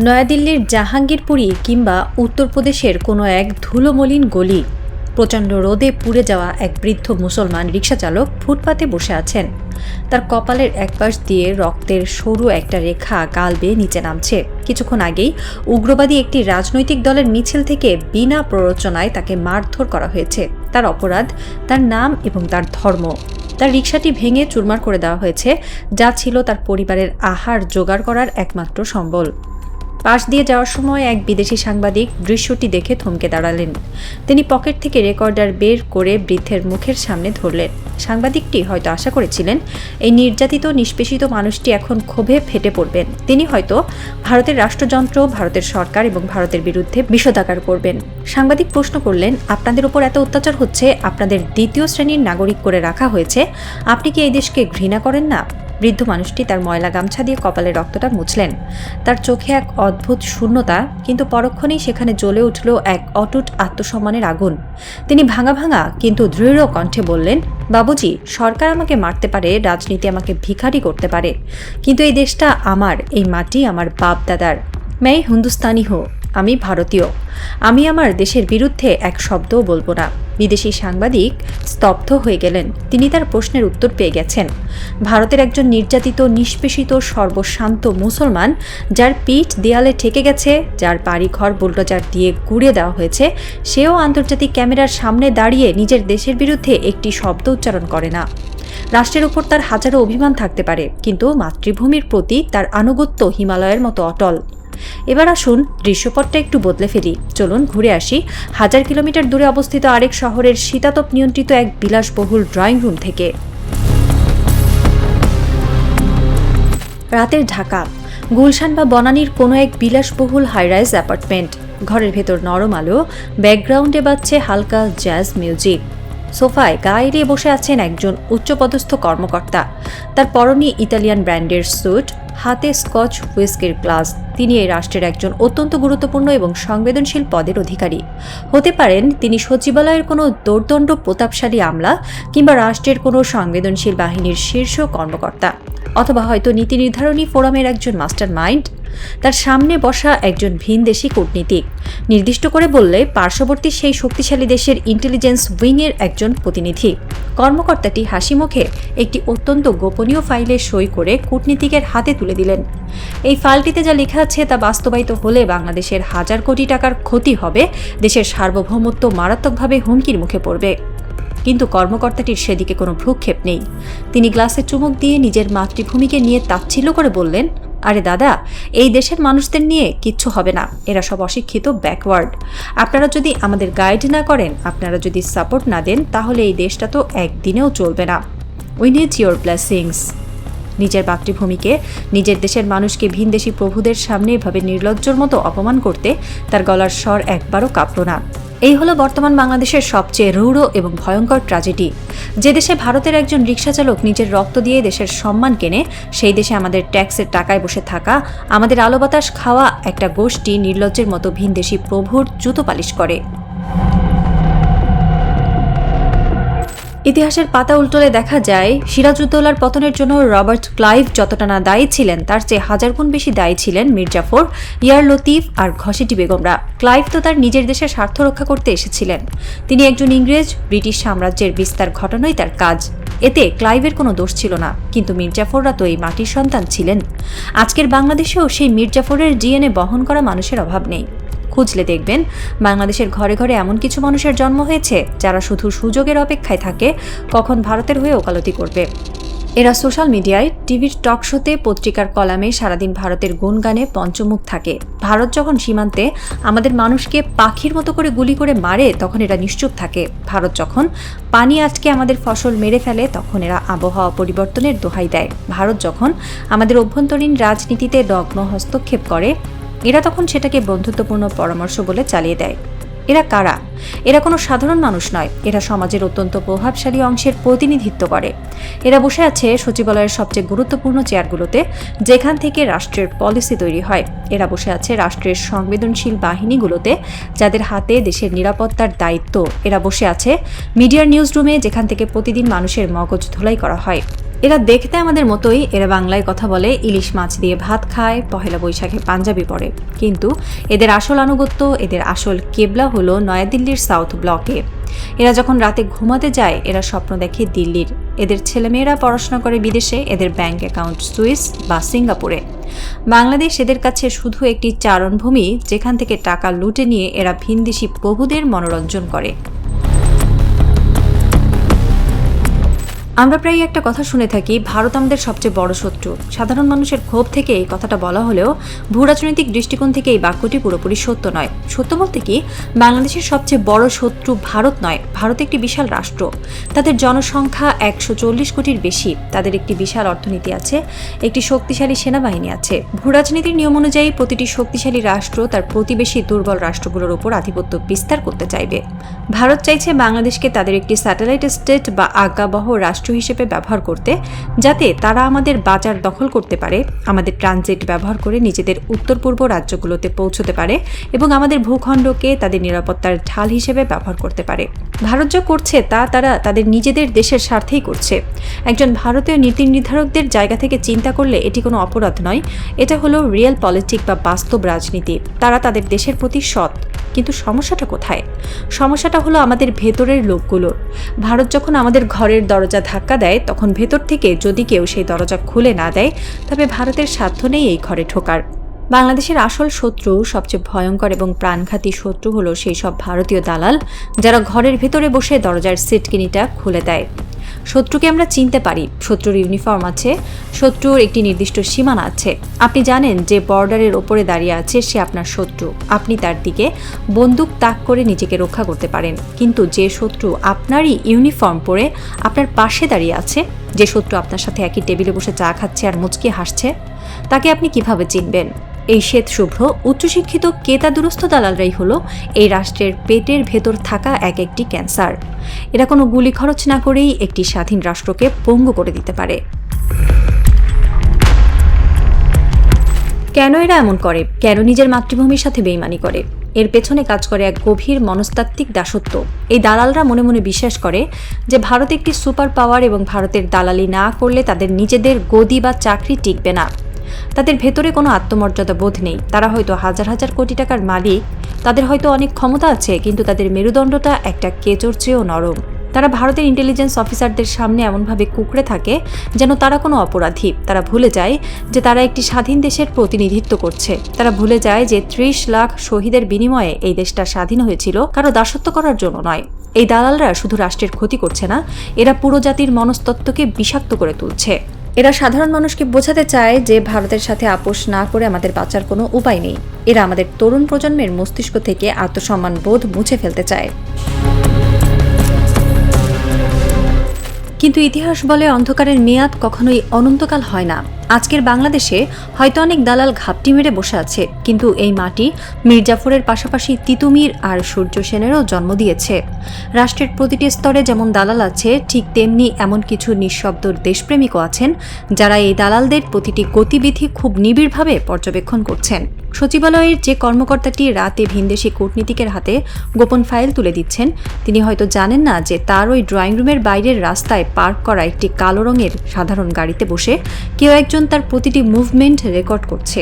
নয়াদিল্লির জাহাঙ্গীরপুরী কিংবা উত্তরপ্রদেশের কোনো এক ধুলোমলিন গলি, প্রচণ্ড রোদে পুড়ে যাওয়া এক বৃদ্ধ মুসলমান রিকশাচালক ফুটপাতে বসে আছেন। তার কপালের একপাশ দিয়ে রক্তের সরু একটা রেখা গাল বেয়ে নিচে নামছে। কিছুক্ষণ আগেই উগ্রবাদী একটি রাজনৈতিক দলের মিছিল থেকে বিনা প্ররোচনায় তাকে মারধর করা হয়েছে। তার অপরাধ, তার নাম এবং তার ধর্ম। তার রিকশাটি ভেঙে চুরমার করে দেওয়া হয়েছে, যা ছিল তার পরিবারের আহার জোগাড় করার একমাত্র সম্বল। পাশ দিয়ে যাওয়ার সময় এক বিদেশি সাংবাদিক দৃশ্যটি দেখে থমকে দাঁড়ালেন। তিনি পকেট থেকে রেকর্ডার বের করে বৃদ্ধের মুখের সামনে ধরলেন। সাংবাদিকটি হয়তো আশা করেছিলেন এই নির্যাতিত নিষ্পেষিত মানুষটি এখন ক্ষোভে ফেটে পড়বেন। তিনি হয়তো ভারতের রাষ্ট্রযন্ত্র, ভারতের সরকার এবং ভারতের বিরুদ্ধে বিষোদাগার করবেন। সাংবাদিক প্রশ্ন করলেন, আপনাদের উপর এত অত্যাচার হচ্ছে, আপনাদের দ্বিতীয় শ্রেণীর নাগরিক করে রাখা হয়েছে, আপনি কি এই দেশকে ঘৃণা করেন না? বৃদ্ধ মানুষটি তার ময়লা গামছা দিয়ে কপালের রক্তটা মুছলেন। তার চোখে এক অদ্ভুত শূন্যতা, কিন্তু পরক্ষণেই সেখানে জ্বলে উঠল এক অটুট আত্মসম্মানের আগুন। তিনি ভাঙা ভাঙা কিন্তু দৃঢ় কণ্ঠে বললেন, বাবুজি, সরকার আমাকে মারতে পারে, রাজনীতি আমাকে ভিখারি করতে পারে, কিন্তু এই দেশটা আমার, এই মাটি আমার বাপ দাদার। मैं হিন্দুস্তানি হো, আমি ভারতীয়। আমি আমার দেশের বিরুদ্ধে এক শব্দও বলবো না। বিদেশি সাংবাদিক স্তব্ধ হয়ে গেলেন। তিনি তার প্রশ্নের উত্তর পেয়ে গেছেন। ভারতের একজন নির্যাতিত, নিষ্পেষিত, সর্বশান্ত মুসলমান, যার পিঠ দেয়ালে ঠেকে গেছে, যার বাড়িঘর বুলডোজার দিয়ে গুঁড়িয়ে দেওয়া হয়েছে, সেও আন্তর্জাতিক ক্যামেরার সামনে দাঁড়িয়ে নিজের দেশের বিরুদ্ধে একটি শব্দ উচ্চারণ করে না। রাষ্ট্রের উপর তার হাজারো অভিমান থাকতে পারে, কিন্তু মাতৃভূমির প্রতি তার আনুগত্য হিমালয়ের মতো অটল। এবার আসুন দৃশ্যপটটা একটু বদলে ফেলি। চলুন ঘুরে আসি 1000 কিলোমিটার দূরে অবস্থিত আরেক শহরের শীতাতপ নিয়ন্ত্রিত এক বিলাসবহুল ড্রয়িং রুম থেকে। রাতের ঢাকা, গুলশান বা বনানীর কোনো এক বিলাসবহুল হাইরাইজ অ্যাপার্টমেন্ট। ঘরের ভেতর নরম আলো, ব্যাকগ্রাউন্ডে বাজছে হালকা জ্যাজ মিউজিক। সোফায় গা এড়িয়ে বসে আছেন একজন উচ্চপদস্থ কর্মকর্তা। তার পরনে ইতালিয়ান ব্র্যান্ডের স্যুট, হাতে স্কচ হুইস্কির গ্লাস। তিনি এই রাষ্ট্রের একজন অত্যন্ত গুরুত্বপূর্ণ এবং সংবেদনশীল পদের অধিকারী। হতে পারেন তিনি সচিবালয়ের কোনো দোর্দণ্ড প্রতাপশালী আমলা, কিংবা রাষ্ট্রের কোনো সংবেদনশীল বাহিনীর শীর্ষ কর্মকর্তা, অথবা হয়তো নীতি নির্ধারণী ফোরামের একজন মাস্টার মাইন্ড। তার সামনে বসা একজন ভিনদেশি কূটনীতিক, নির্দিষ্ট করে বললে পার্শ্ববর্তী সেই শক্তিশালী দেশের ইন্টেলিজেন্স উইংয়ের একজন প্রতিনিধি। কর্মকর্তাটি হাসি মুখে একটি অত্যন্ত গোপনীয় ফাইলে সই করে কূটনীতিকের হাতে তুলে দিলেন। এই ফাইলটিতে যা লেখা আছে তা বাস্তবায়িত হলে বাংলাদেশের 1000 কোটি টাকার ক্ষতি হবে, দেশের সার্বভৌমত্ব মারাত্মকভাবে হুমকির মুখে পড়বে। কিন্তু কর্মকর্তাটির সেদিকে কোনো ভ্রুক্ষেপ নেই। তিনি গ্লাসে চুমুক দিয়ে নিজের মাতৃভূমিকে নিয়ে তাচ্ছিল্য করে বললেন, আরে দাদা, এই দেশের মানুষদের নিয়ে কিচ্ছু হবে না, এরা সব অশিক্ষিত, ব্যাকওয়ার্ড। আপনারা যদি আমাদের গাইড না করেন, আপনারা যদি সাপোর্ট না দেন, তাহলে এই দেশটা তো একদিনেও চলবে না। We need your blessings. নিজের মাতৃভূমিকে, নিজের দেশের মানুষকে ভিনদেশি প্রভুদের সামনে এভাবে নির্লজ্জর মতো অপমান করতে তার গলার স্বর একবারও কাঁপল না। এই হলো বর্তমান বাংলাদেশের সবচেয়ে রূঢ় এবং ভয়ঙ্কর ট্র্যাজেডি। যে দেশে ভারতের একজন রিকশাচালক নিজের রক্ত দিয়ে দেশের সম্মান কেনে, সেই দেশে আমাদের ট্যাক্সের টাকায় বসে থাকা, আমাদের আলো বাতাস খাওয়া একটা গোষ্ঠী নির্লজ্জের মতো ভিনদেশি প্রভুর জুতো পালিশ করে। ইতিহাসের পাতা উল্টোলে দেখা যায়, সিরাজউদ্দৌলার পতনের জন্য রবার্ট ক্লাইভ যতটা না দায়ী ছিলেন, তার চেয়ে 1000 গুণ বেশি দায়ী ছিলেন মীর জাফর, ইয়ার লতিফ আর ঘসেটি বেগমরা। ক্লাইভ তো তার নিজের দেশের স্বার্থ রক্ষা করতে এসেছিলেন। তিনি একজন ইংরেজ, ব্রিটিশ সাম্রাজ্যের বিস্তার ঘটানোই তার কাজ। এতে ক্লাইভের কোনো দোষ ছিল না, কিন্তু মীর জাফররা তো এই মাটির সন্তান ছিলেন। আজকের বাংলাদেশেও সেই মীর জাফরের ডিএনএ বহন করা মানুষের অভাব নেই। খুঁজলে দেখবেন বাংলাদেশের ঘরে ঘরে এমন কিছু মানুষের জন্ম হয়েছে যারা শুধু সুযোগের অপেক্ষায় থাকে কখন ভারতের হয়ে ওকালতি করবে। এরা সোশ্যাল মিডিয়ায়, টিভির টক শোতে, পত্রিকার কলামে সারাদিন ভারতের গুণগানে পঞ্চমুখ থাকে। ভারত যখন সীমান্তে আমাদের মানুষকে পাখির মতো করে গুলি করে মারে, তখন এরা নিশ্চুপ থাকে। ভারত যখন পানি আটকে আমাদের ফসল মেরে ফেলে, তখন এরা আবহাওয়া পরিবর্তনের দোহাই দেয়। ভারত যখন আমাদের অভ্যন্তরীণ রাজনীতিতে নগ্ন হস্তক্ষেপ করে, এরা তখন সেটাকে বন্ধুত্বপূর্ণ পরামর্শ বলে চালিয়ে দেয়। এরা কারা? এরা কোনো সাধারণ মানুষ নয়, এরা সমাজের অত্যন্ত প্রভাবশালী অংশের প্রতিনিধিত্ব করে। এরা বসে আছে সচিবালয়ের সবচেয়ে গুরুত্বপূর্ণ চেয়ারগুলোতে, যেখান থেকে রাষ্ট্রের পলিসি তৈরি হয়। এরা বসে আছে রাষ্ট্রের সংবেদনশীল বাহিনীগুলোতে, যাদের হাতে দেশের নিরাপত্তার দায়িত্ব। এরা বসে আছে মিডিয়ার নিউজ রুমে, যেখান থেকে প্রতিদিন মানুষের মগজ ধোলাই করা হয়। এরা দেখতে আমাদের মতোই, এরা বাংলায় কথা বলে, ইলিশ মাছ দিয়ে ভাত খায়, পহেলা বৈশাখে পাঞ্জাবি পরে। কিন্তু এদের আসল আনুগত্য, এদের আসল কেবলা হলো নয়াদিল্লির সাউথ ব্লকে। এরা যখন রাতে ঘুমাতে যায় এরা স্বপ্ন দেখে দিল্লির। এদের ছেলেমেয়েরা পড়াশোনা করে বিদেশে, এদের ব্যাংক অ্যাকাউন্ট সুইস বা সিঙ্গাপুরে। বাংলাদেশ এদের কাছে শুধু একটি চারণভূমি যেখান থেকে টাকা লুটে নিয়ে এরা ভিনদেশি প্রভুদের মনোরঞ্জন করে। আমরা প্রায় একটা কথা শুনে থাকি, ভারত আমাদের সবচেয়ে বড় শত্রু। সাধারণ মানুষের ক্ষোভ থেকে এই কথাটা বলা হলেও ভূরাজনৈতিক দৃষ্টিকোণ থেকে এই বাক্যটি পুরোপুরি সত্য নয়। সত্য বলতে কি, বাংলাদেশের সবচেয়ে বড় শত্রু ভারত নয়। ভারত একটি বিশাল রাষ্ট্র, তাদের জনসংখ্যা 140 কোটির বেশি, তাদের একটি বিশাল অর্থনীতি আছে, একটি শক্তিশালী সেনাবাহিনী আছে। ভূরাজনীতির নিয়ম অনুযায়ী প্রতিটি শক্তিশালী রাষ্ট্র তার প্রতিবেশী দুর্বল রাষ্ট্রগুলোর উপর আধিপত্য বিস্তার করতে চাইবে। ভারত চাইছে বাংলাদেশকে তাদের একটি স্যাটেলাইট স্টেট বা আজ্ঞাবহ রাষ্ট্র হিসেবে ব্যবহার করতে, যাতে তারা আমাদের বাজার দখল করতে পারে, আমাদের ট্রানজিট ব্যবহার করে নিজেদের উত্তর পূর্ব রাজ্যগুলোতে পৌঁছতে পারে এবং আমাদের ভূখণ্ডকে তাদের নিরাপত্তার ঢাল হিসেবে ব্যবহার করতে পারে। ভারত যা করছে তা তারা তাদের নিজেদের দেশের স্বার্থেই করছে। একজন ভারতীয় নীতি নির্ধারকদের জায়গা থেকে চিন্তা করলে এটি কোনো অপরাধ নয়, এটা হলো রিয়েল পলিটিক বা বাস্তব রাজনীতি। তারা তাদের দেশের প্রতি সৎ। কিন্তু সমস্যাটা কোথায়? সমস্যাটা হলো আমাদের ভেতরের লোকগুলোর। ভারত যখন আমাদের ঘরের দরজা ধাক্কা দেয়, তখন ভেতর থেকে যদি কেউ সেই দরজা খুলে না দেয়, তবে ভারতের সাধ্য নেই এই ঘরে ঢোকার। বাংলাদেশের আসল শত্রু, সবচেয়ে ভয়ঙ্কর এবং প্রাণঘাতী শত্রু হলো সেই সব ভারতীয় দালাল যারা ঘরের ভেতরে বসে দরজার সিটকিনিটা খুলে দেয়। শত্রুকে আমরা চিনতে পারি, শত্রুর ইউনিফর্ম আছে, শত্রুর একটি নির্দিষ্ট সীমানা আছে। আপনি জানেন যে বর্ডারের ওপরে দাঁড়িয়ে আছে সে আপনার শত্রু, আপনি তার দিকে বন্দুক তাক করে নিজেকে রক্ষা করতে পারেন। কিন্তু যে শত্রু আপনারই ইউনিফর্ম পরে আপনার পাশে দাঁড়িয়ে আছে, যে শত্রু আপনার সাথে একই টেবিলে বসে চা খাচ্ছে আর মুচকি হাসছে, তাকে আপনি কিভাবে চিনবেন? এই শ্বেতশুভ্র উচ্চশিক্ষিত কেতাদুরস্থ দালালরাই হলো এই রাষ্ট্রের পেটের ভেতর থাকা এক একটি ক্যান্সার। এরা কোনো গুলি খরচ না করেই একটি স্বাধীন রাষ্ট্রকে পঙ্গু করে দিতে পারে। কেন এরা এমন করে? কেন নিজের মাতৃভূমির সাথে বেইমানি করে? এর পেছনে কাজ করে এক গভীর মনস্তাত্ত্বিক দাসত্ব। এই দালালরা মনে মনে বিশ্বাস করে যে ভারত একটি সুপার পাওয়ার এবং ভারতের দালালি না করলে তাদের নিজেদের গদি বা চাকরি টিকবে না। তাদের ভেতরে কোনো আত্মমর্যাদা বোধ নেই। তারা হয়তো হাজার হাজার কোটি টাকার মালিক, তাদের হয়তো অনেক ক্ষমতা আছে, কিন্তু তাদের মেরুদণ্ডটা একটা কেঁচোর চেয়েও নরম। তারা ভারতের ইন্টেলিজেন্স অফিসারদের সামনে এমনভাবে কুঁকড়ে থাকে যেন তারা কোনো অপরাধী। তারা ভুলে যায় যে তারা একটি স্বাধীন দেশের প্রতিনিধিত্ব করছে। তারা ভুলে যায় যে 30 লাখ শহীদের বিনিময়ে এই দেশটা স্বাধীন হয়েছিল কারো দাসত্ব করার জন্য নয়। এই দালালরা শুধু রাষ্ট্রের ক্ষতি করছে না, এরা পুরো জাতির মনস্তত্ত্বকে বিষাক্ত করে তুলছে। এরা সাধারণ মানুষকে বোঝাতে চায় যে ভারতের সাথে আপোষ না করে আমাদের বাঁচার কোনো উপায় নেই। এরা আমাদের তরুণ প্রজন্মের মস্তিষ্ক থেকে আত্মসম্মান বোধ মুছে ফেলতে চায়। কিন্তু ইতিহাস বলে অন্ধকারের মেয়াদ কখনোই অনন্তকাল হয় না। আজকের বাংলাদেশে হয়তো অনেক দালাল ঘাপটি মেরে বসে আছে, কিন্তু এই মাটি মীর জাফরের পাশাপাশি তিতুমির আর সূর্য সেনেরও জন্ম দিয়েছে। রাষ্ট্রের প্রতিটি স্তরে যেমন দালাল আছে, ঠিক তেমনি এমন কিছু নিঃশব্দ দেশপ্রেমিকও আছেন যারা এই দালালদের প্রতিটি গতিবিধি খুব নিবিড়ভাবে পর্যবেক্ষণ করছেন। সচিবালয়ের যে কর্মকর্তাটি রাতে ভিনদেশি কূটনীতিকের হাতে গোপন ফাইল তুলে দিচ্ছেন, তিনি হয়তো জানেন না যে তার ওই ড্রয়িং রুমের বাইরের রাস্তায় পার্ক করা একটি কালো রঙের সাধারণ গাড়িতে বসে কেউ একজন তার প্রতিটি মুভমেন্ট রেকর্ড করছে।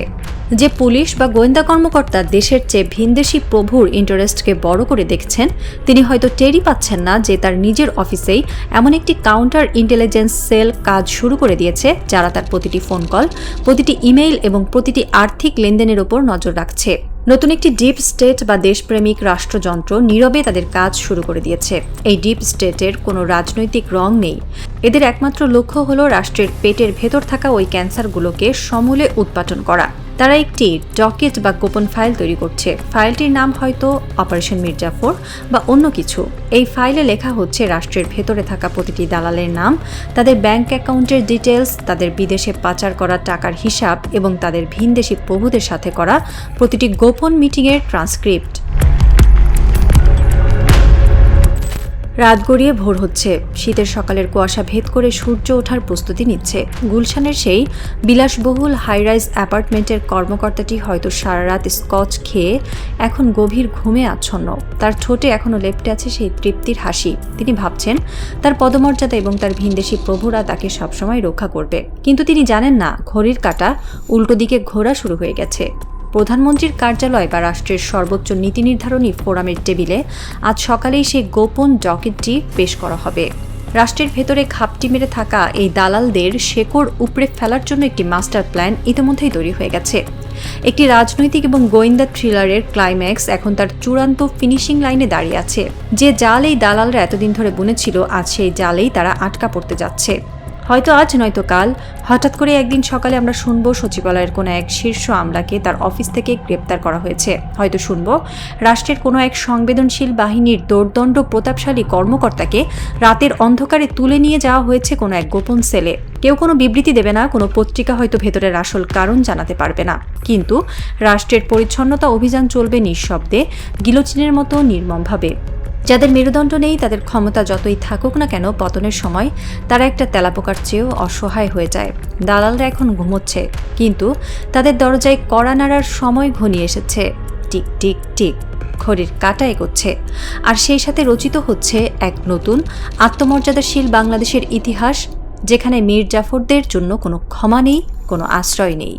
যে পুলিশ বা গোয়েন্দা কর্মকর্তা দেশের চেয়ে ভিনদেশি প্রভুর ইন্টারেস্টকে বড় করে দেখছেন, তিনি হয়তো টেরই পাচ্ছেন না যে তার নিজের অফিসেই এমন একটি কাউন্টার ইন্টেলিজেন্স সেল কাজ শুরু করে দিয়েছে, যারা তার প্রতিটি ফোন কল, প্রতিটি ইমেইল এবং প্রতিটি আর্থিক লেনদেনের ওপর নজর রাখছে। নতুন একটি ডিপ স্টেট বা দেশপ্রেমিক রাষ্ট্রযন্ত্র নীরবে তাদের কাজ শুরু করে দিয়েছে। এই ডিপ স্টেটের কোনো রাজনৈতিক রং নেই। এদের একমাত্র লক্ষ্য হলো রাষ্ট্রের পেটের ভেতর থাকা ওই ক্যান্সারগুলোকে সমূলে উৎপাটন করা। তারা একটি ডকেট বা গোপন ফাইল তৈরি করছে। ফাইলটির নাম হয়তো অপারেশন মীর জাফর বা অন্য কিছু। এই ফাইলে লেখা হচ্ছে রাষ্ট্রের ভেতরে থাকা প্রতিটি দালালের নাম, তাদের ব্যাংক অ্যাকাউন্টের ডিটেলস, তাদের বিদেশে পাচার করা টাকার হিসাব এবং তাদের ভিনদেশি প্রভুদের সাথে করা প্রতিটি গোপন মিটিংয়ের ট্রান্সক্রিপ্ট। রাত গড়িয়ে ভোর হচ্ছে, শীতের সকালের কুয়াশা ভেদ করে সূর্য ওঠার প্রস্তুতি নিচ্ছে। গুলশানের সেই বিলাসবহুল হাইরাইজ অ্যাপার্টমেন্টের কর্মকর্তাটি হয়তো সারা রাত স্কচ খেয়ে এখন গভীর ঘুমে আচ্ছন্ন। তার ঠোঁটে এখনও লেপ্টে আছে সেই তৃপ্তির হাসি। তিনি ভাবছেন তার পদমর্যাদা এবং তার ভিনদেশী প্রভুরা তাকে সবসময় রক্ষা করবে, কিন্তু তিনি জানেন না ঘড়ির কাঁটা উল্টো দিকে ঘোরা শুরু হয়ে গেছে। প্রধানমন্ত্রীর কার্যালয় বা রাষ্ট্রের সর্বোচ্চ নীতি নির্ধারণী ফোরামের টেবিলে আজ সকালেই সেই গোপন ডকেটটি পেশ করা হবে। রাষ্ট্রের ভেতরে ঘাপটি মেরে থাকা এই দালালদের শেকড় উপড়ে ফেলার জন্য একটি মাস্টার প্ল্যান ইতিমধ্যেই তৈরি হয়ে গেছে। একটি রাজনৈতিক এবং গোয়েন্দা থ্রিলারের ক্লাইম্যাক্স এখন তার চূড়ান্ত ফিনিশিং লাইনে দাঁড়িয়ে আছে। যে জাল এই দালালরা এতদিন ধরে বুনেছিল, আজ সেই জালেই তারা আটকা পড়তে যাচ্ছে। হয়তো আজ নয়তো কাল হঠাৎ করে একদিন সকালে আমরা শুনব সচিবালয়ের কোনো এক শীর্ষ আমলাকে তার অফিস থেকে গ্রেপ্তার করা হয়েছে। হয়তো শুনব রাষ্ট্রের কোনো এক সংবেদনশীল বাহিনীর দোর্দণ্ড প্রতাপশালী কর্মকর্তাকে রাতের অন্ধকারে তুলে নিয়ে যাওয়া হয়েছে কোনো এক গোপন সেলে। কেউ কোনো বিবৃতি দেবে না, কোনো পত্রিকা হয়তো ভেতরের আসল কারণ জানাতে পারবে না, কিন্তু রাষ্ট্রের পরিচ্ছন্নতা অভিযান চলবে নিঃশব্দে, গিলোচিনের মতো নির্মমভাবে। যাদের মেরুদণ্ড নেই, তাদের ক্ষমতা যতই থাকুক না কেন, পতনের সময় তারা একটা তেলাপোকার চেয়েও অসহায় হয়ে যায়। দালালরা এখন ঘুমোচ্ছে, কিন্তু তাদের দরজায় কড়া নাড়ার সময় ঘনিয়ে এসেছে। টিক টিক টিক ঘড়ির কাঁটা এগোচ্ছে, আর সেই সাথে রচিত হচ্ছে এক নতুন আত্মমর্যাদাশীল বাংলাদেশের ইতিহাস, যেখানে মীর জাফরদের জন্য কোনো ক্ষমা নেই, কোনো আশ্রয় নেই।